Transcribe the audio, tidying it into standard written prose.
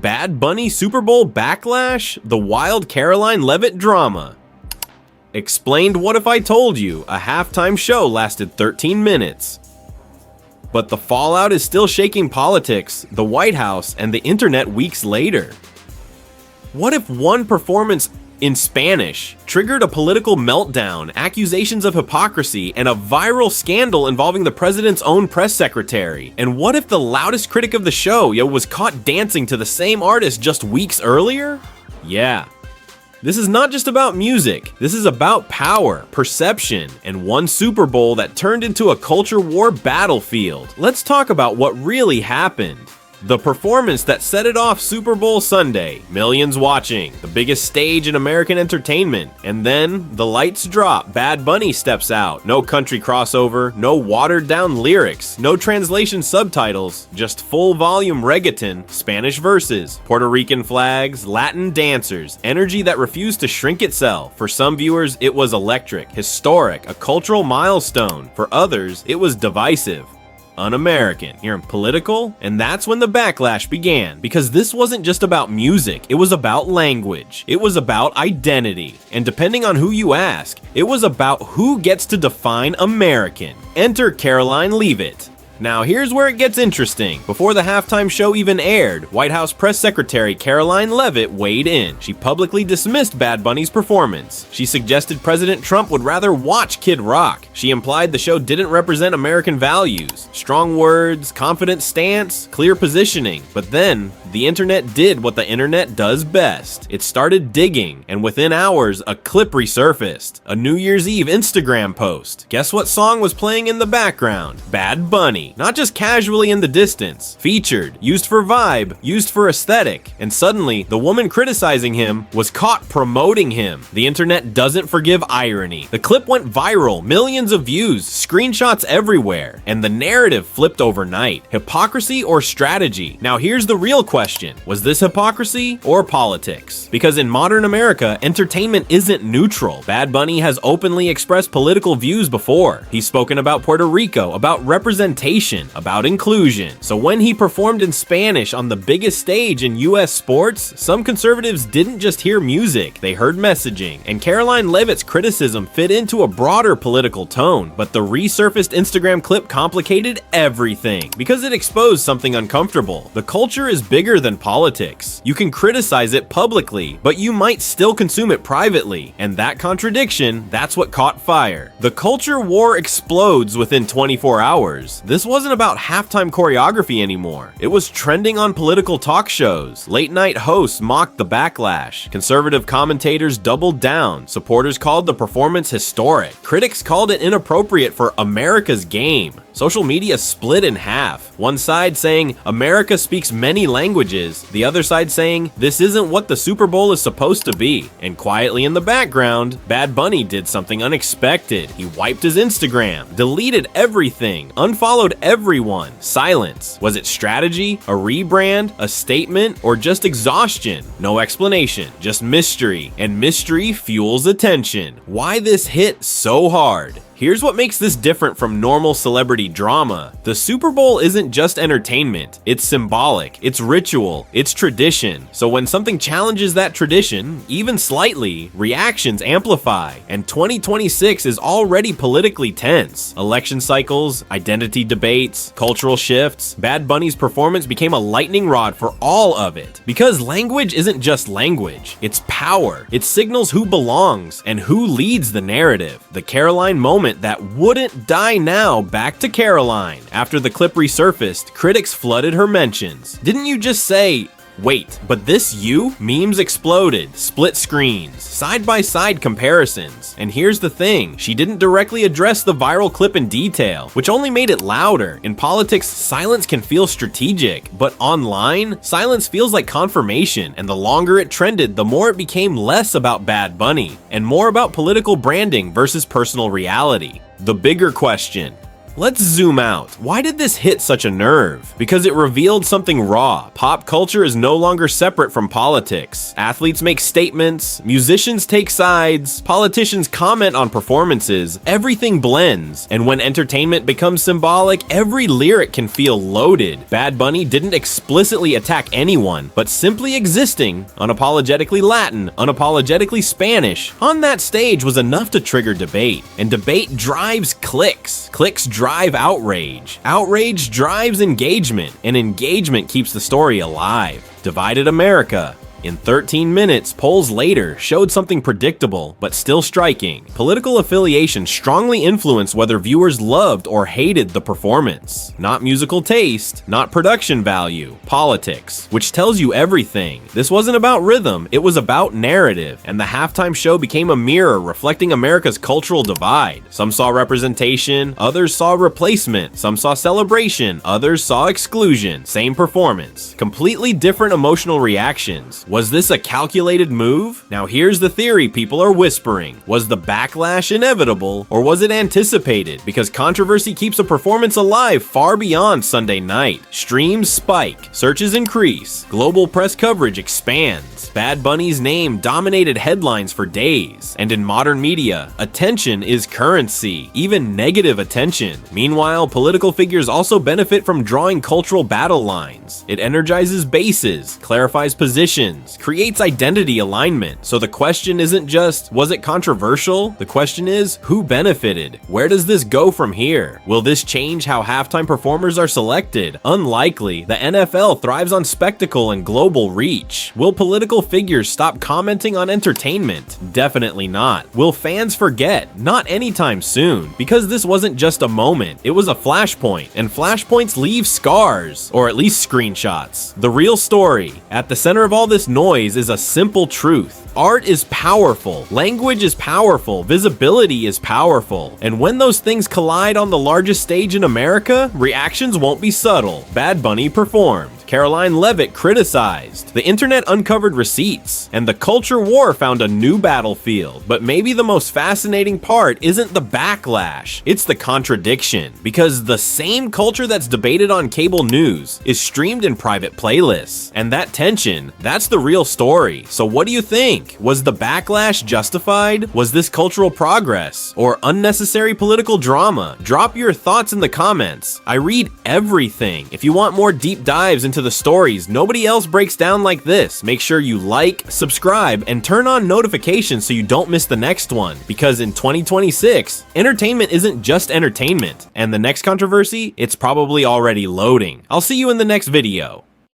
Bad Bunny Super Bowl Backlash? The wild Karoline Leavitt drama. Explained What If I Told You? A halftime show lasted 13 minutes. But the fallout is still shaking politics, the White House, and the internet weeks later. What if one performance in Spanish triggered a political meltdown, accusations of hypocrisy, and a viral scandal involving the president's own press secretary? And what if the loudest critic of the show was caught dancing to the same artist just weeks earlier? Yeah. This is not just about music, this is about power, perception, and one Super Bowl that turned into a culture war battlefield. Let's talk about what really happened. The performance that set it off Super Bowl Sunday, millions watching, the biggest stage in American entertainment, and then the lights drop, Bad Bunny steps out, no country crossover, no watered down lyrics, no translation subtitles, just full volume reggaeton, Spanish verses, Puerto Rican flags, Latin dancers, energy that refused to shrink itself. For some viewers, it was electric, historic, a cultural milestone. For others, it was divisive, un-American, hearing political, and that's when the backlash began, because this wasn't just about music, it was about language, it was about identity, and depending on who you ask, it was about who gets to define American. Enter Karoline Leavitt. Now here's where it gets interesting. Before the halftime show even aired, White House Press Secretary Karoline Leavitt weighed in. She publicly dismissed Bad Bunny's performance. She suggested President Trump would rather watch Kid Rock. She implied the show didn't represent American values. Strong words, confident stance, clear positioning. But then, the internet did what the internet does best. It started digging, and within hours, a clip resurfaced. A New Year's Eve Instagram post. Guess what song was playing in the background? Bad Bunny. Not just casually in the distance. Featured, used for vibe, used for aesthetic. And suddenly, the woman criticizing him was caught promoting him. The internet doesn't forgive irony. The clip went viral, millions of views, screenshots everywhere, and the narrative flipped overnight. Hypocrisy or strategy? Now here's the real question. Was this hypocrisy or politics? Because in modern America, entertainment isn't neutral. Bad Bunny has openly expressed political views before. He's spoken about Puerto Rico, about representation, about inclusion. So when he performed in Spanish on the biggest stage in US sports, some conservatives didn't just hear music, they heard messaging. And Karoline Leavitt's criticism fit into a broader political tone, but the resurfaced Instagram clip complicated everything because it exposed something uncomfortable. The culture is bigger than politics. You can criticize it publicly, but you might still consume it privately. And that contradiction, that's what caught fire. The culture war explodes within 24 hours. This wasn't about halftime choreography anymore. It was trending on political talk shows. Late night hosts mocked the backlash. Conservative commentators doubled down. Supporters called the performance historic. Critics called it inappropriate for America's game. Social media split in half. One side saying America speaks many languages, the other side saying this isn't what the Super Bowl is supposed to be. And quietly in the background, Bad Bunny did something unexpected. He wiped his Instagram, deleted everything, unfollowed everyone. Silence. Was it strategy, a rebrand, a statement, or just exhaustion? No explanation, just mystery. And mystery fuels attention. Why this hit so hard? Here's what makes this different from normal celebrity drama. The Super Bowl isn't just entertainment, it's symbolic, it's ritual, it's tradition. So when something challenges that tradition, even slightly, reactions amplify. And 2026 is already politically tense. Election cycles, identity debates, cultural shifts. Bad Bunny's performance became a lightning rod for all of it. Because language isn't just language, it's power. It signals who belongs and who leads the narrative. The Karoline moment that wouldn't die now back to Karoline. After the clip resurfaced, critics flooded her mentions. Didn't you just say, wait, but this you? Memes exploded, split screens, side-by-side comparisons. And here's the thing, she didn't directly address the viral clip in detail, which only made it louder. In politics, silence can feel strategic, but online, silence feels like confirmation, and the longer it trended, the more it became less about Bad Bunny, and more about political branding versus personal reality. The bigger question, Let's zoom out. Why did this hit such a nerve? Because it revealed something raw. Pop culture is no longer separate from politics. Athletes make statements, musicians take sides, politicians comment on performances, everything blends. And when entertainment becomes symbolic, every lyric can feel loaded. Bad Bunny didn't explicitly attack anyone, but simply existing, unapologetically Latin, unapologetically Spanish, on that stage was enough to trigger debate. And debate drives clicks. Clicks drive outrage. Outrage drives engagement, and engagement keeps the story alive. Divided America. In 13 minutes, polls later showed something predictable, but still striking. Political affiliation strongly influenced whether viewers loved or hated the performance. Not musical taste, not production value, politics, which tells you everything. This wasn't about rhythm, it was about narrative, and the halftime show became a mirror reflecting America's cultural divide. Some saw representation, others saw replacement, some saw celebration, others saw exclusion. Same performance, completely different emotional reactions. Was this a calculated move? Now here's the theory people are whispering. Was the backlash inevitable, or was it anticipated? Because controversy keeps a performance alive far beyond Sunday night. Streams spike, searches increase, global press coverage expands. Bad Bunny's name dominated headlines for days. And in modern media, attention is currency, even negative attention. Meanwhile, political figures also benefit from drawing cultural battle lines. It energizes bases, clarifies positions, creates identity alignment. So the question isn't just, was it controversial? The question is, who benefited? Where does this go from here? Will this change how halftime performers are selected? Unlikely. The NFL thrives on spectacle and global reach. Will political figures stop commenting on entertainment? Definitely not. Will fans forget? Not anytime soon. Because this wasn't just a moment, it was a flashpoint, and flashpoints leave scars, or at least screenshots. The real story, at the center of all this noise, is a simple truth. Art is powerful, language is powerful, visibility is powerful. And when those things collide on the largest stage in America, reactions won't be subtle. Bad Bunny performed. Karoline Leavitt criticized. The internet uncovered receipts, and the culture war found a new battlefield. But maybe the most fascinating part isn't the backlash, it's the contradiction. Because the same culture that's debated on cable news is streamed in private playlists. And that tension, that's the real story. So what do you think? Was the backlash justified? Was this cultural progress? Or unnecessary political drama? Drop your thoughts in the comments. I read everything. If you want more deep dives into the stories nobody else breaks down like this, make sure you like, subscribe, and turn on notifications so you don't miss the next one. Because in 2026, entertainment isn't just entertainment, and the next controversy, it's probably already loading. I'll see you in the next video.